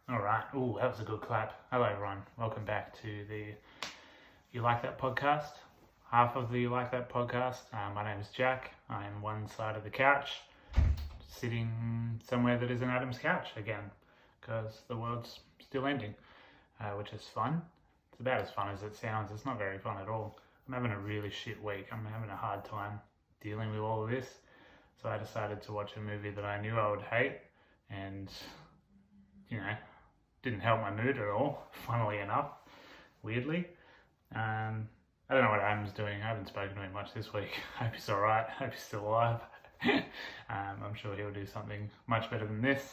All right. Ooh, that was a good clap. Hello, everyone. Welcome back to the You Like That podcast. Half of the You Like That podcast. My name is Jack. I am one side of the couch, sitting somewhere that isn't Adam's couch again, because the world's still ending, which is fun. It's about as fun as it sounds. It's not very fun at all. I'm having a really shit week. I'm having a hard time dealing with all of this. So I decided to watch a movie that I knew I would hate, and didn't help my mood at all, funnily enough, weirdly. I don't know what Adam's doing. I haven't spoken to him much this week. Hope he's alright. Hope he's still alive. I'm sure he'll do something much better than this,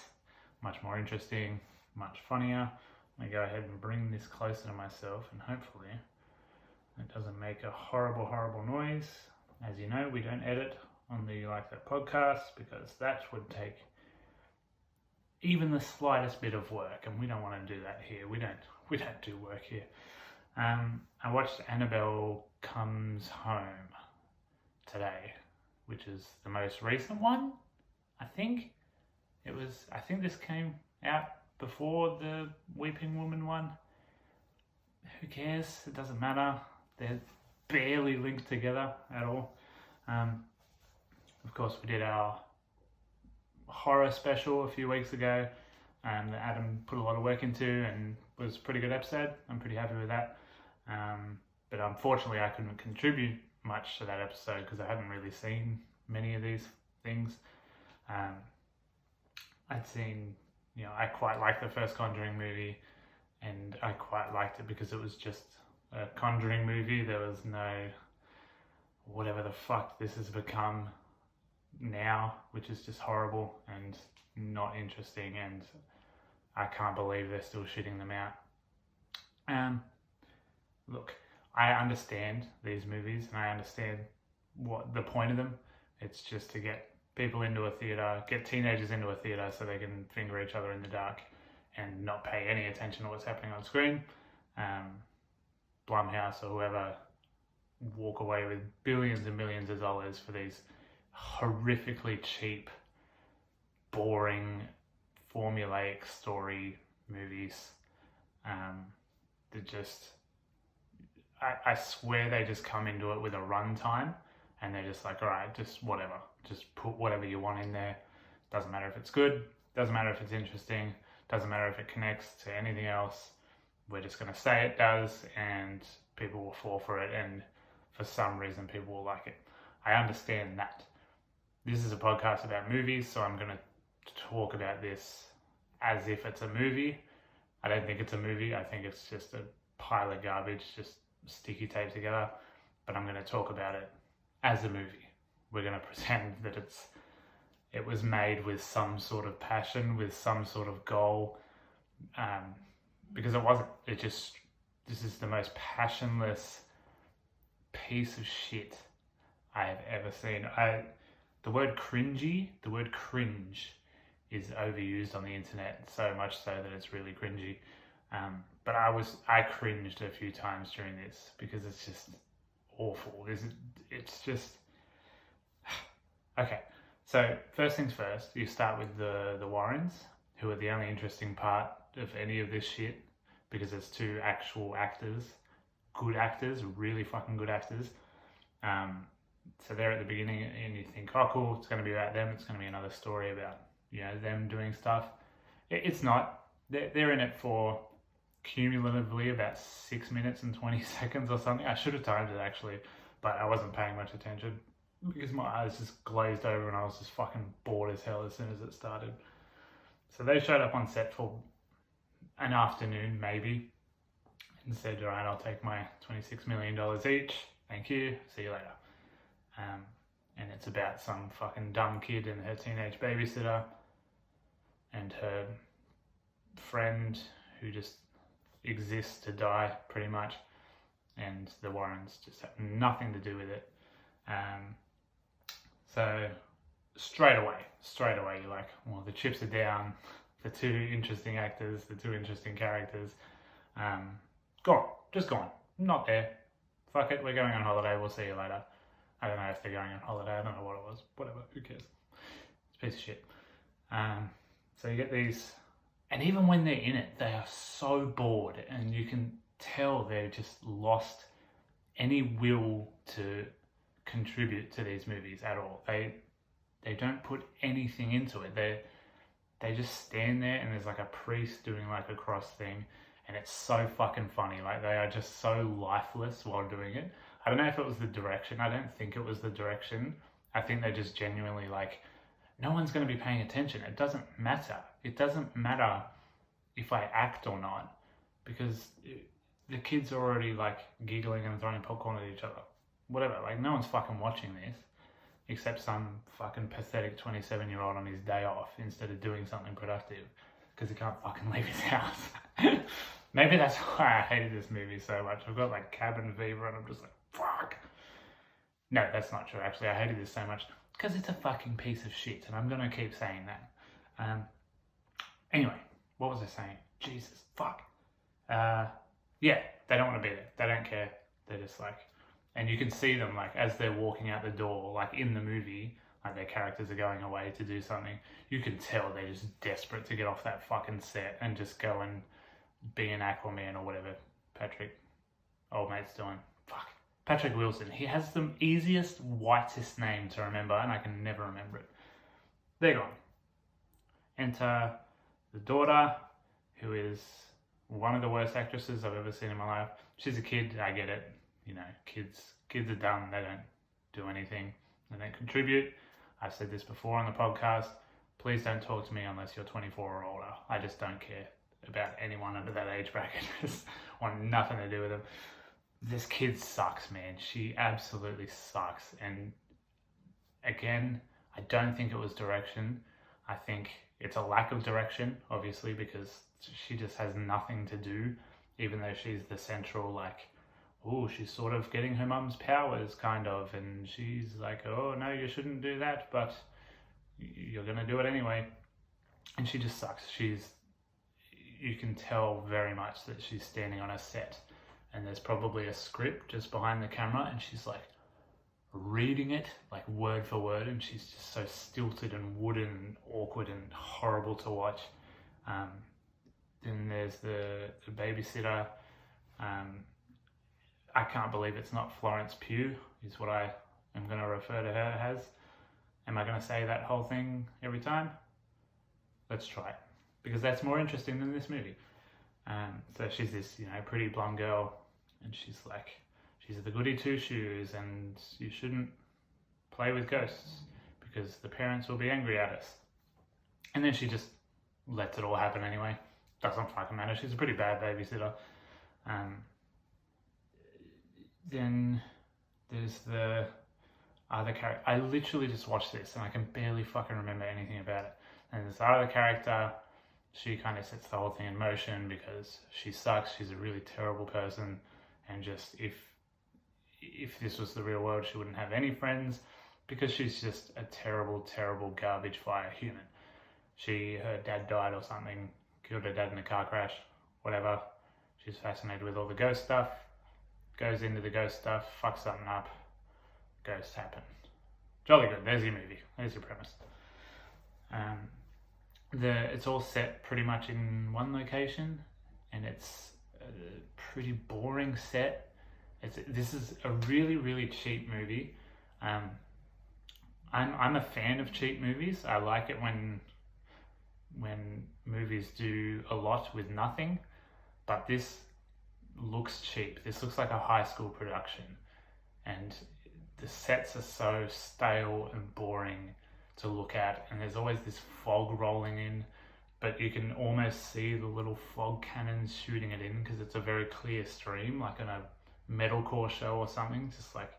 much more interesting, much funnier. I'm going to go ahead and bring this closer to myself, and hopefully it doesn't make a horrible, horrible noise. As you know, we don't edit on the You Like That podcast because that would take even the slightest bit of work, and we don't want to do that here. We don't do work here. I watched Annabelle Comes Home today, which is the most recent one. I think this came out before the Weeping Woman one. Who cares? It doesn't matter. They're barely linked together at all. Of course, we did our horror special a few weeks ago that Adam put a lot of work into and was a pretty good episode. I'm pretty happy with that. But unfortunately I couldn't contribute much to that episode because I hadn't really seen many of these things. I'd seen, I quite liked the first Conjuring movie, and I quite liked it because it was just a Conjuring movie. There was no whatever the fuck this has become now, which is just horrible and not interesting, and I can't believe they're still shitting them out. Look, I understand these movies and I understand what the point of them. It's just to get people into a theatre, get teenagers into a theatre so they can finger each other in the dark and not pay any attention to what's happening on screen. Blumhouse or whoever walk away with billions and millions of dollars for these horrifically cheap, boring, formulaic story movies that just, I swear they just come into it with a runtime and they're just like, all right, just whatever, just put whatever you want in there. Doesn't matter if it's good, doesn't matter if it's interesting, doesn't matter if it connects to anything else. We're just going to say it does, and people will fall for it, and for some reason people will like it. I understand that. This is a podcast about movies, so I'm going to talk about this as if it's a movie. I don't think it's a movie. I think it's just a pile of garbage, just sticky tape together. But I'm going to talk about it as a movie. We're going to pretend that it was made with some sort of passion, with some sort of goal, because it wasn't. This is the most passionless piece of shit I have ever seen. The word cringe is overused on the internet, so much so that it's really cringy. But I cringed a few times during this because it's just awful. It's just okay. So first things first, you start with the Warrens, who are the only interesting part of any of this shit, because it's two actual actors, good actors, really fucking good actors. So they're at the beginning, and you think, oh cool, it's going to be about them. It's going to be another story about them doing stuff. It's not. They're in it for cumulatively about 6 minutes and 20 seconds or something. I should have timed it actually, but I wasn't paying much attention because my eyes just glazed over and I was just fucking bored as hell as soon as it started. So they showed up on set for an afternoon maybe and said, all right, I'll take my $26 million each. Thank you. See you later. And it's about some fucking dumb kid and her teenage babysitter and her friend who just exists to die pretty much, and the Warrens just have nothing to do with it. So straight away you're like, well, the chips are down, the two interesting actors, the two interesting characters, gone, not there. Fuck it, we're going on holiday, we'll see you later. I don't know if they're going on holiday, I don't know what it was, whatever, who cares? It's a piece of shit. So you get these And even when they're in it, they are so bored, and you can tell they've just lost any will to contribute to these movies at all. They don't put anything into it. They just stand there, and there's like a priest doing like a cross thing, and it's so fucking funny. Like, they are just so lifeless while doing it. I don't know if it was the direction. I don't think it was the direction. I think they just genuinely like, no one's going to be paying attention. It doesn't matter. It doesn't matter if I act or not, because the kids are already like giggling and throwing popcorn at each other. Whatever. Like, no one's fucking watching this except some fucking pathetic 27-year-old on his day off instead of doing something productive because he can't fucking leave his house. Maybe that's why I hated this movie so much. I've got like cabin fever and I'm just like, fuck. No, that's not true. Actually, I hated this so much because it's a fucking piece of shit, and I'm gonna keep saying that. Anyway, what was I saying? Jesus, fuck. Yeah, they don't want to be there. They don't care. They're just like, and you can see them like as they're walking out the door, like in the movie, like their characters are going away to do something. You can tell they're just desperate to get off that fucking set and just go and be an Aquaman or whatever Patrick, old mate's doing. Fuck. Patrick Wilson. He has the easiest, whitest name to remember, and I can never remember it. They're gone. Enter the daughter, who is one of the worst actresses I've ever seen in my life. She's a kid, I get it. You know, kids are dumb, they don't do anything, they don't contribute. I've said this before on the podcast. Please don't talk to me unless you're 24 or older. I just don't care about anyone under that age bracket. I just want nothing to do with them. This kid sucks, man. She absolutely sucks. And again, I don't think it was direction. I think it's a lack of direction, obviously, because she just has nothing to do, even though she's the central, like, oh, she's sort of getting her mum's powers, kind of, and she's like, oh, no, you shouldn't do that, but you're going to do it anyway. And she just sucks. You can tell very much that she's standing on a set, and there's probably a script just behind the camera, and she's like reading it like word for word, and she's just so stilted and wooden and awkward and horrible to watch. Then there's the babysitter. I can't believe it's not Florence Pugh, is what I am going to refer to her as. Am I going to say that whole thing every time? Let's try it, because that's more interesting than this movie. So she's this, pretty blonde girl, and she's the goody two-shoes, and you shouldn't play with ghosts because the parents will be angry at us. And then she just lets it all happen anyway. Doesn't fucking matter. She's a pretty bad babysitter. Then there's the other character. I literally just watched this and I can barely fucking remember anything about it. And there's the other character. She kind of sets the whole thing in motion because she sucks. She's a really terrible person, and just if this was the real world, she wouldn't have any friends because she's just a terrible, terrible garbage fire human. Her dad died or something, killed her dad in a car crash, whatever. She's fascinated with all the ghost stuff, goes into the ghost stuff, fucks something up, ghosts happen. Jolly good. There's your movie. There's your premise. It's all set pretty much in one location, and it's a pretty boring set. This is a really, really cheap movie. I'm a fan of cheap movies. I like it when movies do a lot with nothing, but this looks cheap. This looks like a high school production, and the sets are so stale and boring to look at, and there's always this fog rolling in, but you can almost see the little fog cannons shooting it in because it's a very clear stream, like in a metalcore show or something, just like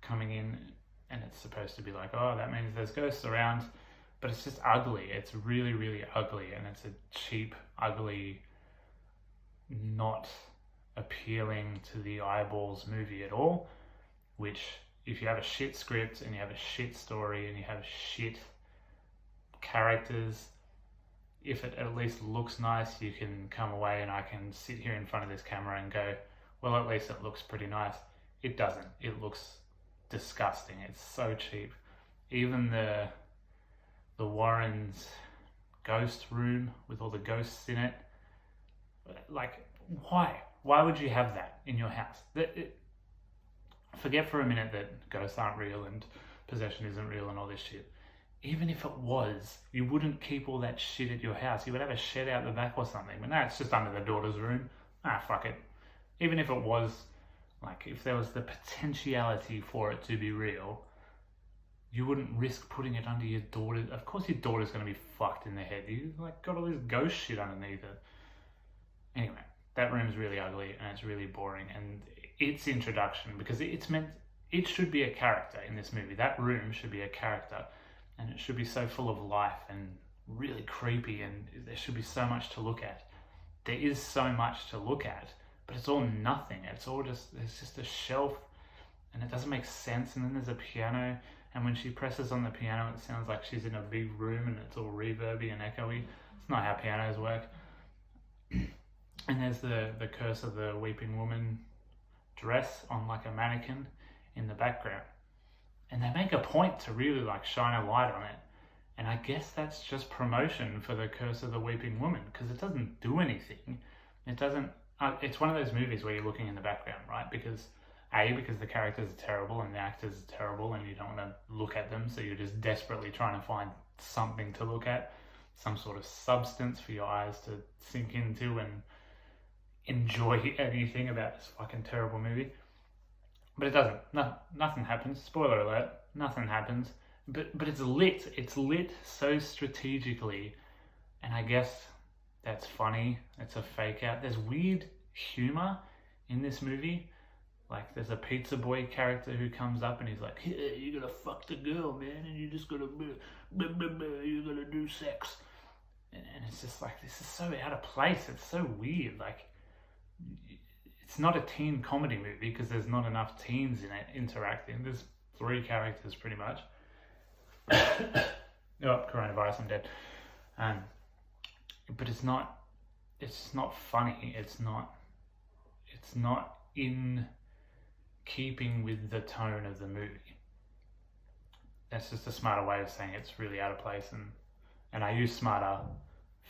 coming in, and it's supposed to be like, oh, that means there's ghosts around, but it's just ugly. It's really, really ugly, and it's a cheap, ugly, not appealing to the eyeballs movie at all, which, if you have a shit script and you have a shit story and you have shit characters, if it at least looks nice, you can come away and I can sit here in front of this camera and go, well, at least it looks pretty nice. It doesn't. It looks disgusting. It's so cheap. Even the Warrens ghost room with all the ghosts in it. Like, why? Why would you have that in your house? Forget for a minute that ghosts aren't real and possession isn't real and all this shit. Even if it was, you wouldn't keep all that shit at your house. You would have a shed out the back or something. But no, it's just under the daughter's room. Fuck it. Even if it was, like, if there was the potentiality for it to be real, you wouldn't risk putting it under your daughter. Of course your daughter's going to be fucked in the head. You, like, got all this ghost shit underneath it. Anyway, that room's really ugly and it's really boring. And its introduction, because it should be a character in this movie. That room should be a character. And it should be so full of life and really creepy, and there should be so much to look at. There is so much to look at, but it's all nothing. It's just a shelf, and it doesn't make sense. And then there's a piano, and when she presses on the piano, it sounds like she's in a big room, and it's all reverby and echoey. It's not how pianos work. And there's the Curse of the Weeping Woman dress on like a mannequin in the background. And they make a point to really like shine a light on it. And I guess that's just promotion for the Curse of the Weeping Woman, because it doesn't do anything. It doesn't, it's one of those movies where you're looking in the background, right? Because the characters are terrible and the actors are terrible and you don't want to look at them. So you're just desperately trying to find something to look at, some sort of substance for your eyes to sink into and enjoy anything about this fucking terrible movie. But it doesn't. Nothing happens. Spoiler alert. Nothing happens. But it's lit. It's lit so strategically. And I guess that's funny. It's a fake out. There's weird humor in this movie. Like, there's a pizza boy character who comes up and he's like, hey, you gotta fuck the girl, man. And you just gotta, you gotta do sex. And it's just like, this is so out of place. It's so weird. Like, it's not a teen comedy movie because there's not enough teens in it interacting. There's 3 characters pretty much. Oh, coronavirus, I'm dead. But it's not funny. It's not in keeping with the tone of the movie. That's just a smarter way of saying it's really out of place. And I use smarter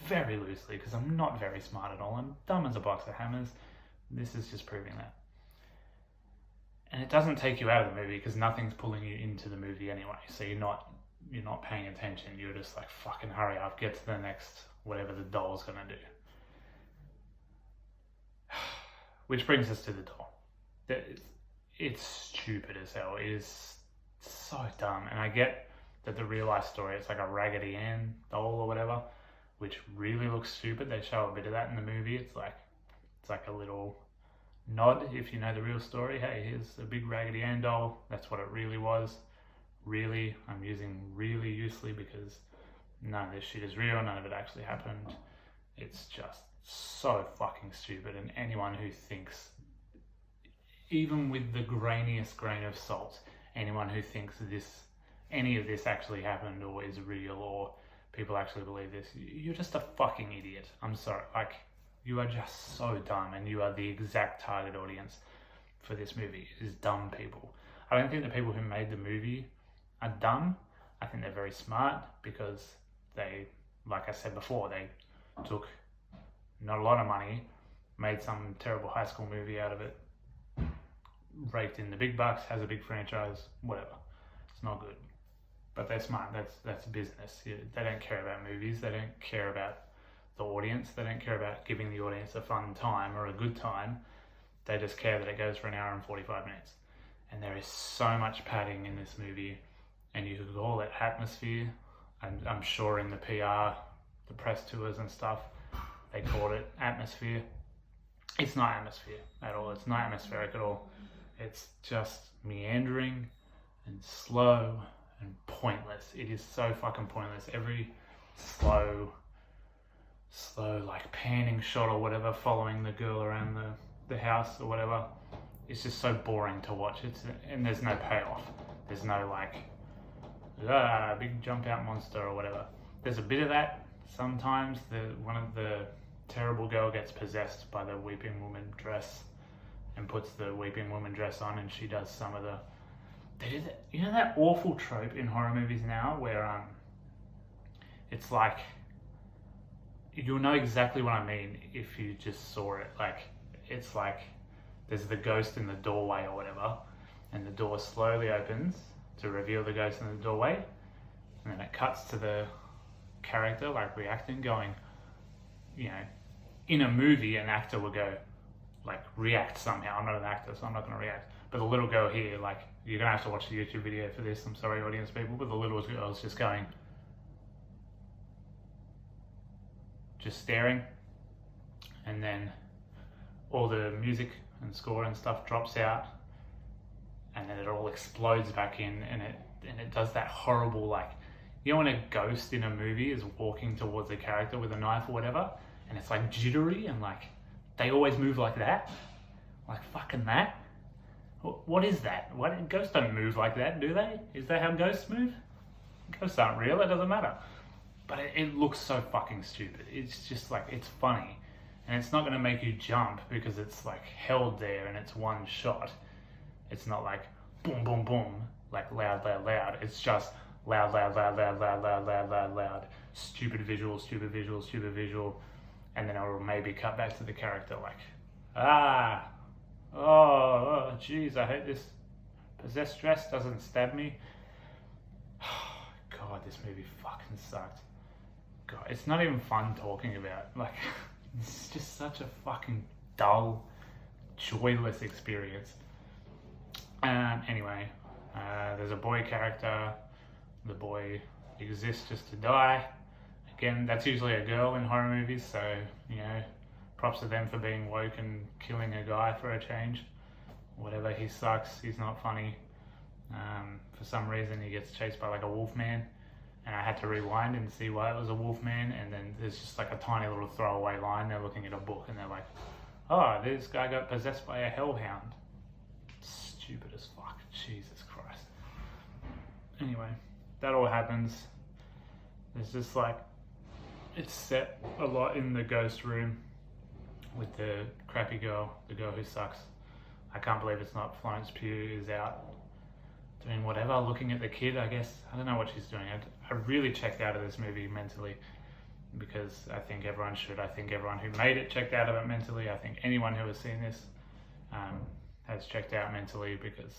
very loosely because I'm not very smart at all. I'm dumb as a box of hammers. This is just proving that. And it doesn't take you out of the movie because nothing's pulling you into the movie anyway. So you're not paying attention. You're just like, fucking hurry up, get to the next whatever the doll's gonna do. Which brings us to the doll. It's stupid as hell. It is so dumb. And I get that the real life story, it's like a Raggedy Ann doll or whatever, which really looks stupid. They show a bit of that in the movie. It's like a little nod if you know the real story. Hey, here's a big Raggedy Ann doll. That's what it really was. Really, I'm using really loosely because none of this shit is real. None of it actually happened. It's just so fucking stupid. And anyone who thinks, even with the grainiest grain of salt, anyone who thinks any of this actually happened or is real or people actually believe this, you're just a fucking idiot. I'm sorry. Like, you are just so dumb, and you are the exact target audience for this movie, is dumb people. I don't think the people who made the movie are dumb. I think they're very smart because they, like I said before, they took not a lot of money, made some terrible high school movie out of it, raked in the big bucks, has a big franchise, whatever. It's not good. But they're smart. That's business. They don't care about movies. They don't care about the audience. They don't care about giving the audience a fun time or a good time. They just care that it goes for an hour and 45 minutes. And there is so much padding in this movie, and you could call it atmosphere. And I'm sure in the PR, the press tours and stuff, they called it atmosphere. It's not atmosphere at all. It's not atmospheric at all. It's just meandering and slow and pointless. It is so fucking pointless. Every slow like panning shot or whatever following the girl around the house or whatever, it's just so boring to watch. And there's no payoff. There's no like big jump out monster or whatever. There's a bit of that sometimes. One of the terrible girl gets possessed by the Weeping Woman dress and puts the Weeping Woman dress on, and she does some of they do that, you know, that awful trope in horror movies now where it's like you'll know exactly what I mean if you just saw it. Like, it's like there's the ghost in the doorway or whatever, and the door slowly opens to reveal the ghost in the doorway, and then it cuts to the character like reacting, going, you know, in a movie an actor would go like react somehow. I'm not an actor, so I'm not going to react, but the little girl here, like, you're going to have to watch the YouTube video for this, I'm sorry audience people, but the little girl's just going, just staring, and then all the music and score and stuff drops out, and then it all explodes back in, and it does that horrible, like, you know when a ghost in a movie is walking towards a character with a knife or whatever, and it's like jittery, and like they always move like that, like fucking that. What is that? What, ghosts don't move like that, do they? Is that how ghosts move? Ghosts aren't real, it doesn't matter. But it looks so fucking stupid. It's just like, it's funny. And it's not going to make you jump because it's like held there and it's one shot. It's not like boom, boom, boom, like loud, loud, loud. It's just loud, loud, loud, loud, loud, loud, loud, loud, loud. Stupid visual, stupid visual, stupid visual. And then it'll maybe cut back to the character like, oh, jeez, I hope this possessed dress doesn't stab me. God, this movie fucking sucked. God, it's not even fun talking about. Like, it's just such a fucking dull, joyless experience. Anyway, there's a boy character. The boy exists just to die. Again, that's usually a girl in horror movies, so, you know, props to them for being woke and killing a guy for a change. Whatever, he sucks, he's not funny. For some reason he gets chased by like a wolf man, and I had to rewind and see why it was a wolf man, and then there's just like a tiny little throwaway line. They're looking at a book and they're like, oh, this guy got possessed by a hellhound. Stupid as fuck, Jesus Christ. Anyway, that all happens. There's just like, it's set a lot in the ghost room with the crappy girl, the girl who sucks. I can't believe it's not Florence Pugh is out doing whatever, looking at the kid, I guess. I don't know what she's doing. I really checked out of this movie mentally, because I think everyone should. I think everyone who made it checked out of it mentally. I think anyone who has seen this has checked out mentally, because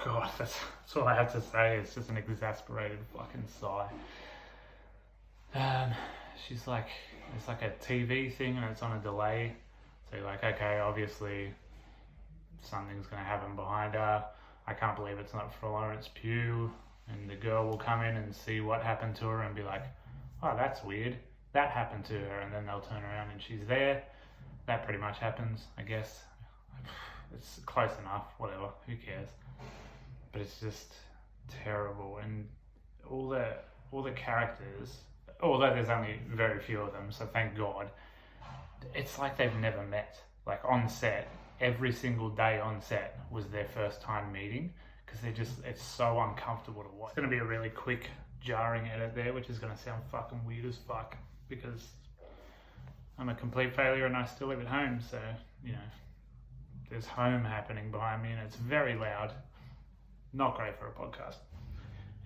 God, that's all I have to say. It's just an exasperated fucking sigh. She's like, it's like a TV thing and it's on a delay. So you're like, okay, obviously something's going to happen behind her. I can't believe it's not Florence Pugh. And the girl will come in and see what happened to her and be like, oh, that's weird. That happened to her. And then they'll turn around and she's there. That pretty much happens, I guess. It's close enough, whatever, who cares? But it's just terrible. And all the characters, although there's only very few of them, so thank God, it's like they've never met. Like on set, every single day on set was their first time meeting, because it's so uncomfortable to watch. It's going to be a really quick, jarring edit there, which is going to sound fucking weird as fuck, because I'm a complete failure and I still live at home, so, you know, there's home happening behind me and it's very loud. Not great for a podcast.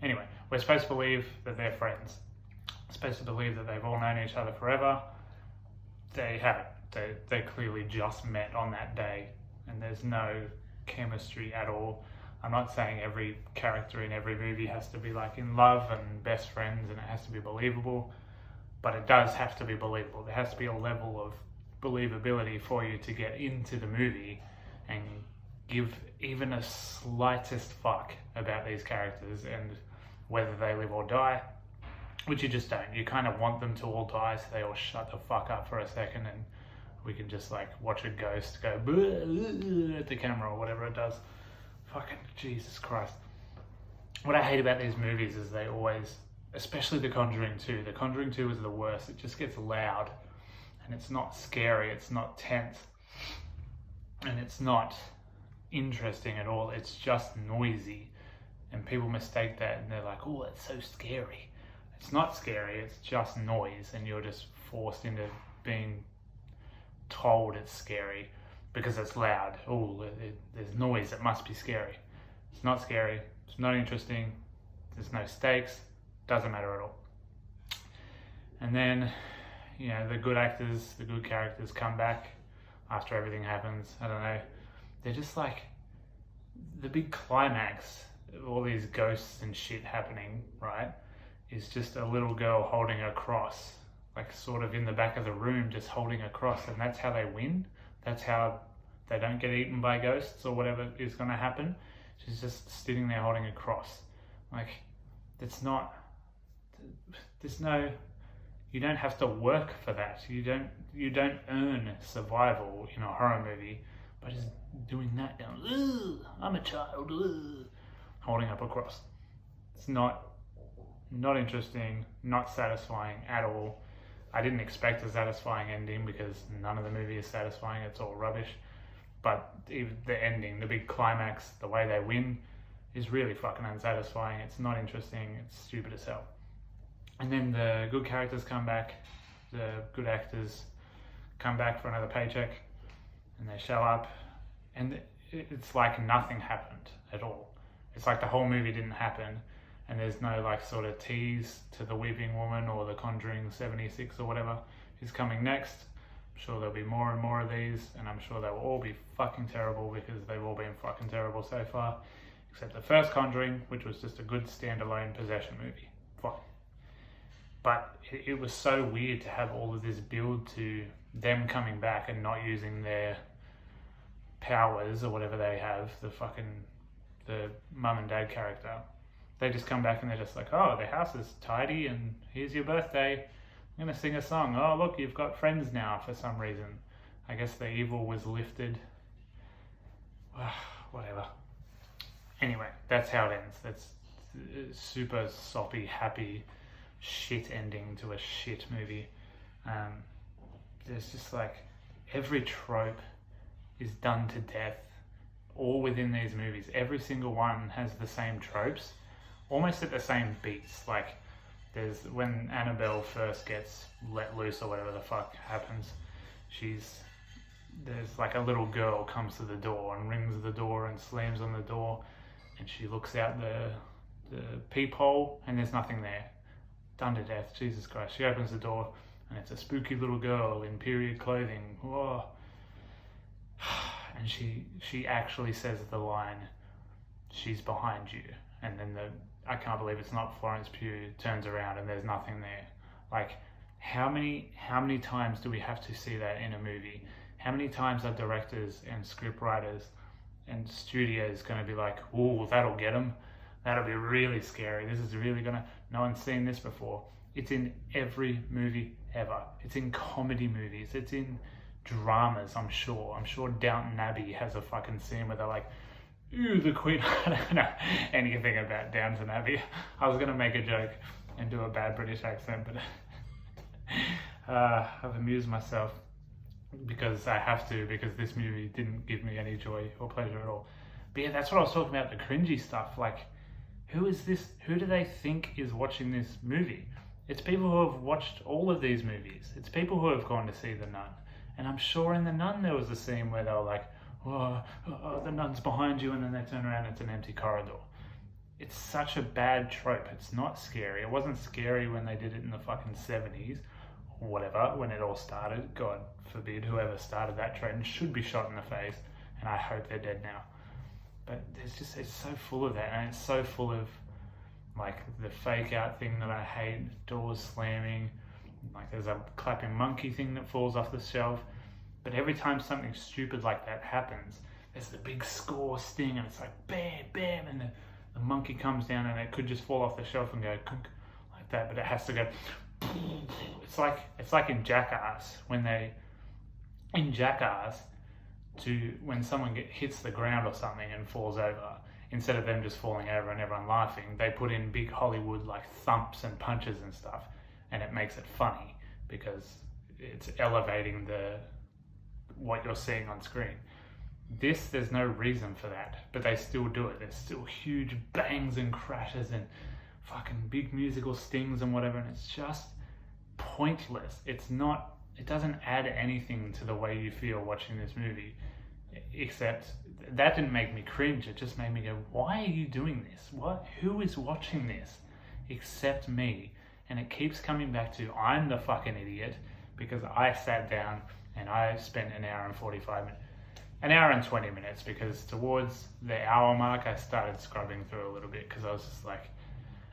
Anyway, we're supposed to believe that they're friends. We're supposed to believe that they've all known each other forever. They haven't. They clearly just met on that day, and there's no chemistry at all. I'm not saying every character in every movie has to be like in love and best friends and it has to be believable, but it does have to be believable. There has to be a level of believability for you to get into the movie and give even a slightest fuck about these characters and whether they live or die, which you just don't. You kind of want them to all die so they all shut the fuck up for a second and we can just like watch a ghost go at the camera or whatever it does. Fucking Jesus Christ. What I hate about these movies is they always, especially The Conjuring 2. The Conjuring 2 is the worst. It just gets loud and it's not scary. It's not tense and it's not interesting at all. It's just noisy, and people mistake that and they're like, oh, it's so scary. It's not scary, it's just noise, and you're just forced into being told it's scary because it's loud. Oh, there's noise, it must be scary. It's not scary, it's not interesting, there's no stakes, Doesn't matter at all. And then, you know, the good actors, the good characters come back after everything happens. I don't know. They're just like the big climax of all these ghosts and shit happening, right? Is just a little girl holding a cross, like sort of in the back of the room, just holding a cross, and that's how they win. That's how they don't get eaten by ghosts or whatever is going to happen. She's just sitting there holding a cross. Like, it's not, there's no, you don't have to work for that. You don't earn survival in a horror movie by just doing that, going, I'm a child, holding up a cross. It's not interesting, not satisfying at all. I didn't expect a satisfying ending because none of the movie is satisfying. It's all rubbish. But even the ending, the big climax, the way they win is really fucking unsatisfying. It's not interesting. It's stupid as hell. And then the good characters come back. The good actors come back for another paycheck. And they show up. And it's like nothing happened at all. It's like the whole movie didn't happen. And there's no like sort of tease to the Weeping Woman or the Conjuring 76 or whatever is coming next. I'm sure there'll be more and more of these, and I'm sure they will all be fucking terrible because they've all been fucking terrible so far. Except the first Conjuring, which was just a good standalone possession movie. Fine. But it was so weird to have all of this build to them coming back and not using their powers or whatever they have, the mum and dad character. They just come back and they're just like, oh, the house is tidy and here's your birthday. I'm going to sing a song. Oh, look, you've got friends now for some reason. I guess the evil was lifted. Whatever. Anyway, that's how it ends. That's super soppy, happy, shit ending to a shit movie. There's just like every trope is done to death, all within these movies. Every single one has the same tropes, almost at the same beats. Like, there's when Annabelle first gets let loose or whatever the fuck happens, there's like a little girl comes to the door and rings the door and slams on the door, and she looks out the peephole and there's nothing there. Done to death. Jesus Christ. She opens the door and it's a spooky little girl in period clothing. Whoa. And she actually says the line, she's behind you. And then I can't believe it's not Florence Pugh, turns around and there's nothing there. Like, how many times do we have to see that in a movie? How many times are directors and script writers and studios going to be like, ooh, that'll get them. That'll be really scary. This is really no one's seen this before. It's in every movie ever. It's in comedy movies. It's in dramas, I'm sure. I'm sure Downton Abbey has a fucking scene where they're like, ooh, the Queen. I don't know anything about Downton Abbey. I was going to make a joke and do a bad British accent, but I've amused myself because I have to, because this movie didn't give me any joy or pleasure at all. But yeah, that's what I was talking about, the cringy stuff. Like, who is this? Who do they think is watching this movie? It's people who have watched all of these movies. It's people who have gone to see The Nun. And I'm sure in The Nun there was a scene where they were like, oh, the nun's behind you, and then they turn around and it's an empty corridor. It's such a bad trope. It's not scary. It wasn't scary when they did it in the fucking 70s or whatever, when it all started. God forbid, whoever started that trend should be shot in the face, and I hope they're dead now. But it's so full of that, and it's so full of like the fake out thing that I hate, doors slamming, like there's a clapping monkey thing that falls off the shelf. But every time something stupid like that happens, there's the big score sting, and it's like bam, bam, and the monkey comes down, and it could just fall off the shelf and go kunk, like that, but it has to go. It's like in Jackass, when someone hits the ground or something and falls over, instead of them just falling over and everyone laughing, they put in big Hollywood like thumps and punches and stuff, and it makes it funny because it's elevating what you're seeing on screen. There's no reason for that, but they still do it. There's still huge bangs and crashes and fucking big musical stings and whatever, and it's just pointless. It doesn't add anything to the way you feel watching this movie, except that didn't make me cringe. It just made me go, why are you doing this? Who is watching this? except me. And it keeps coming back to I'm the fucking idiot because I sat down and I spent an hour and 20 minutes, because towards the hour mark I started scrubbing through a little bit because I was just like,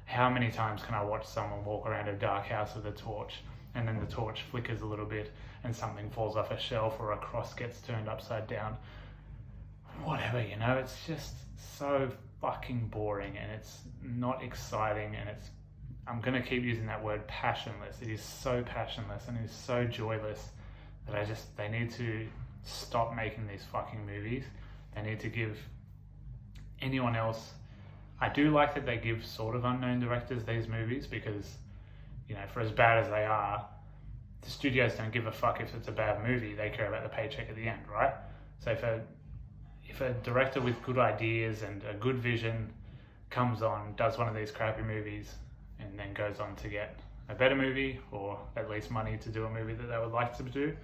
how many times can I watch someone walk around a dark house with a torch and then the torch flickers a little bit and something falls off a shelf or a cross gets turned upside down? Whatever, it's just so fucking boring and it's not exciting, and I'm going to keep using that word, passionless. It is so passionless and it is so joyless that they need to stop making these fucking movies. They need to give anyone else. I do like that they give sort of unknown directors these movies because, for as bad as they are, the studios don't give a fuck if it's a bad movie. They care about the paycheck at the end, right? So if a director with good ideas and a good vision comes on, does one of these crappy movies, and then goes on to get a better movie or at least money to do a movie that they would like to do,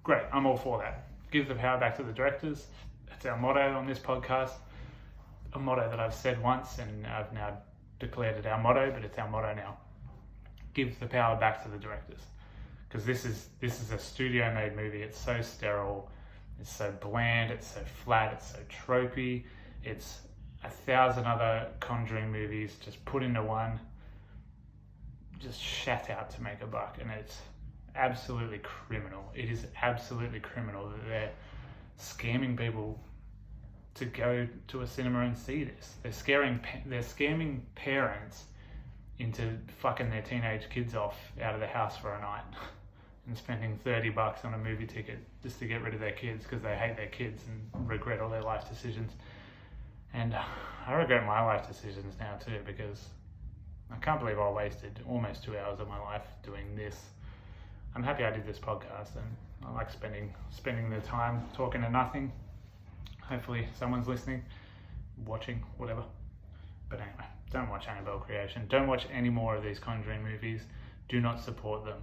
great, I'm all for that. Give the power back to the directors. That's our motto on this podcast. A motto that I've said once and I've now declared it our motto, but it's our motto now. Give the power back to the directors. Because this is a studio-made movie. It's so sterile, it's so bland, it's so flat, it's so tropey. It's 1,000 other Conjuring movies just put into one, just shat out to make a buck, and it's absolutely criminal. It is absolutely criminal that they're scamming people to go to a cinema and see this. They're scamming parents into fucking their teenage kids off out of the house for a night and spending $30 on a movie ticket just to get rid of their kids because they hate their kids and regret all their life decisions. And I regret my life decisions now too, because I can't believe I wasted almost 2 hours of my life doing this. I'm happy I did this podcast, and I like spending the time talking to nothing. Hopefully someone's listening, watching, whatever. But anyway, don't watch Annabelle Creation. Don't watch any more of these Conjuring movies. Do not support them.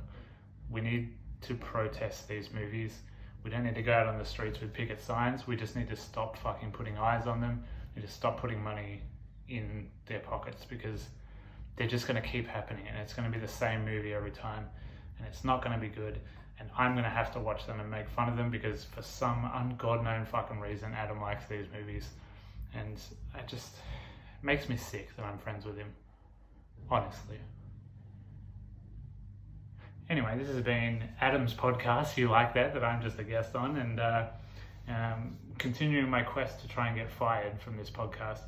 We need to protest these movies. We don't need to go out on the streets with picket signs. We just need to stop fucking putting eyes on them. We need to stop putting money in their pockets, because they're just going to keep happening, and it's going to be the same movie every time, and it's not going to be good. And I'm going to have to watch them and make fun of them because for some God-known fucking reason, Adam likes these movies. And it makes me sick that I'm friends with him. Honestly. Anyway, this has been Adam's podcast. You like that I'm just a guest on. And continuing my quest to try and get fired from this podcast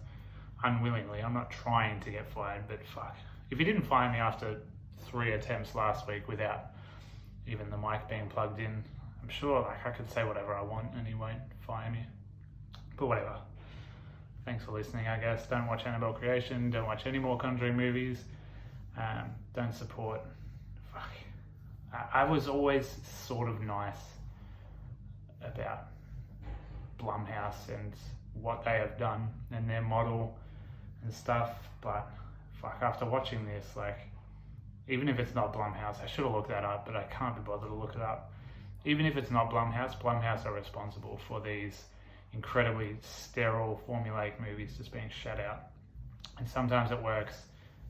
unwillingly. I'm not trying to get fired, but fuck. If you didn't fire me after 3 attempts last week without even the mic being plugged in, I'm sure I could say whatever I want and he won't fire me. But whatever. Thanks for listening, I guess. Don't watch Annabelle Creation. Don't watch any more Conjuring movies. Don't support. Fuck. I was always sort of nice about Blumhouse and what they have done and their model and stuff, but fuck, after watching this, even if it's not Blumhouse, I should have looked that up, but I can't be bothered to look it up. Even if it's not Blumhouse are responsible for these incredibly sterile, formulaic movies just being shut out. And sometimes it works,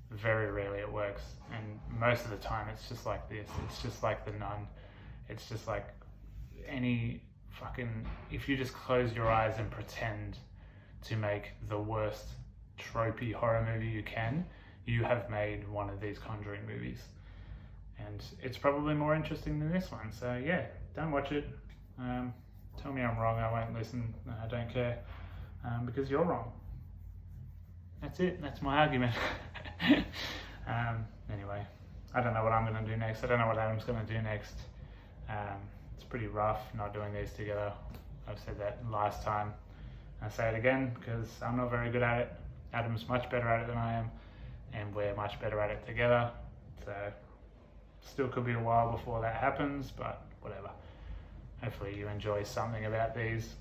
very rarely it works, and most of the time it's just like this. It's just like The Nun. It's just like any fucking... If you just close your eyes and pretend to make the worst tropey horror movie you can, you have made one of these Conjuring movies. And it's probably more interesting than this one. So yeah, don't watch it. Tell me I'm wrong, I won't listen. I don't care. Because you're wrong. That's it. That's my argument. Anyway, I don't know what I'm going to do next. I don't know what Adam's going to do next. It's pretty rough not doing these together. I've said that last time. I say it again because I'm not very good at it. Adam's much better at it than I am, and we're much better at it together. So still could be a while before that happens, but whatever. Hopefully you enjoy something about these.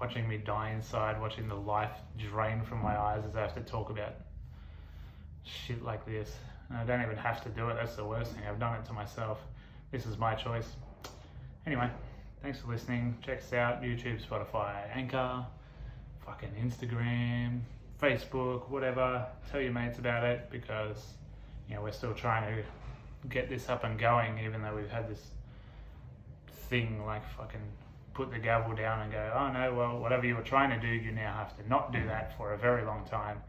Watching me die inside, watching the life drain from my eyes as I have to talk about shit like this. And I don't even have to do it, that's the worst thing. I've done it to myself. This is my choice. Anyway, thanks for listening. Check us out, YouTube, Spotify, Anchor, fucking Instagram, Facebook, whatever. Tell your mates about it, because we're still trying to get this up and going, even though we've had this thing like fucking put the gavel down and go, oh no, well, whatever you were trying to do, you now have to not do that for a very long time,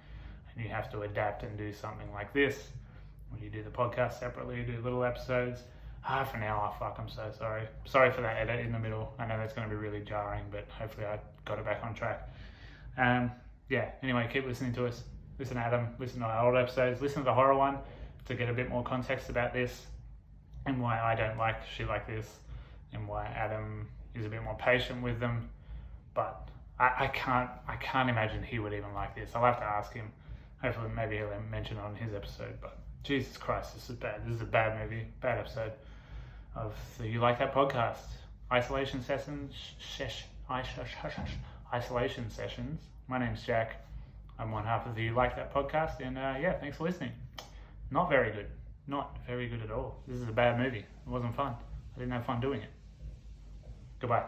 and you have to adapt and do something like this. When you do the podcast separately, you do little episodes, half an hour. Fuck, I'm so sorry for that edit in the middle. I know that's going to be really jarring, but hopefully I got it back on track. Anyway, keep listening to us. Listen to Adam, listen to our old episodes, listen to the horror one to get a bit more context about this and why I don't like shit like this, and why Adam is a bit more patient with them. But I can't imagine he would even like this. I'll have to ask him. Hopefully maybe he'll mention it on his episode. But Jesus Christ, this is bad. This is a bad movie, bad episode of the You Like That podcast. Isolation sessions. My name's Jack. I'm one half of the You Like That podcast, and thanks for listening. Not very good. Not very good at all. This is a bad movie. It wasn't fun. I didn't have fun doing it. Goodbye.